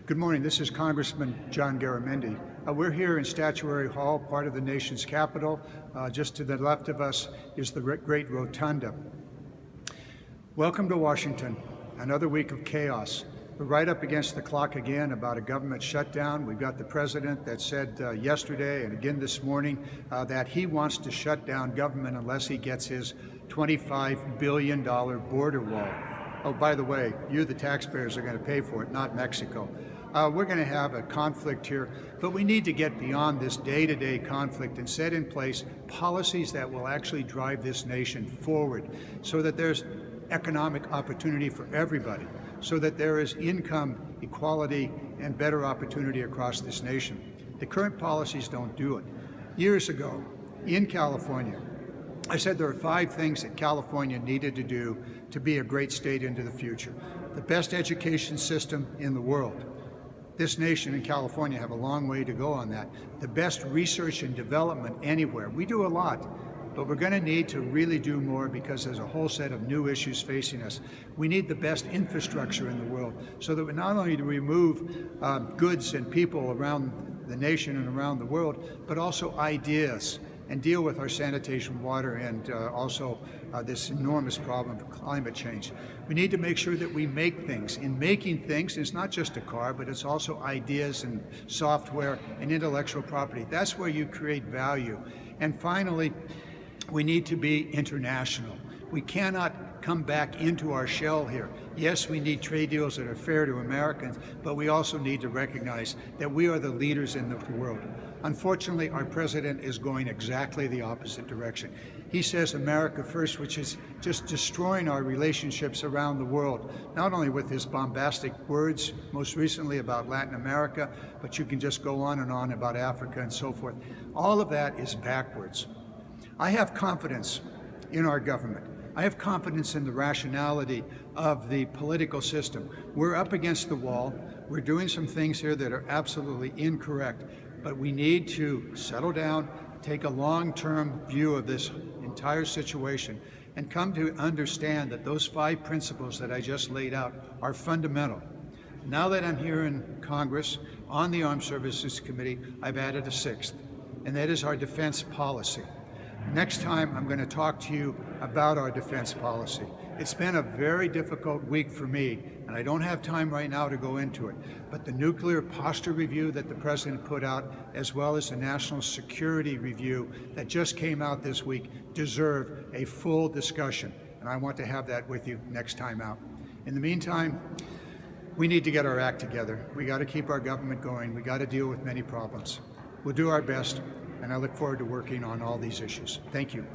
Good morning. This is Congressman John Garamendi. We're here in Statuary Hall, part of the nation's capital. Just to the left of us is the great rotunda. Welcome to Washington. Another week of chaos. We're right up against the clock again about a government shutdown. We've got the president that said yesterday and again this morning that he wants to shut down government unless he gets his $25 billion border wall. Oh, by the way, you, the taxpayers, are going to pay for it, not Mexico. We're going to have a conflict here, but we need to get beyond this day-to-day conflict and set in place policies that will actually drive this nation forward so that there's economic opportunity for everybody, so that there is income equality and better opportunity across this nation. The current policies don't do it. Years ago, in California, I said there are 5 things that California needed to do to be a great state into the future. The best education system in the world. This nation and California have a long way to go on that. The best research and development anywhere. We do a lot, but we're going to need to really do more because there's a whole set of new issues facing us. We need the best infrastructure in the world so that we not only do we move goods and people around the nation and around the world, but also ideas, and deal with our sanitation, water, and also this enormous problem of climate change. We need to make sure that we make things. In making things, it's not just a car, but it's also ideas and software and intellectual property. That's where you create value. And finally, we need to be international. We cannot come back into our shell here. Yes, we need trade deals that are fair to Americans, but we also need to recognize that we are the leaders in the world. Unfortunately, our president is going exactly the opposite direction. He says America first, which is just destroying our relationships around the world, not only with his bombastic words, most recently about Latin America, but you can just go on and on about Africa and so forth. All of that is backwards. I have confidence in our government. I have confidence in the rationality of the political system. We're up against the wall. We're doing some things here that are absolutely incorrect, but we need to settle down, take a long-term view of this entire situation, and come to understand that those 5 principles that I just laid out are fundamental. Now that I'm here in Congress on the Armed Services Committee, I've added a 6th, and that is our defense policy. Next time, I'm going to talk to you about our defense policy. It's been a very difficult week for me, and I don't have time right now to go into it. But the nuclear posture review that the president put out, as well as the national security review that just came out this week, deserve a full discussion. And I want to have that with you next time out. In the meantime, we need to get our act together. We got to keep our government going. We got to deal with many problems. We'll do our best. And I look forward to working on all these issues. Thank you.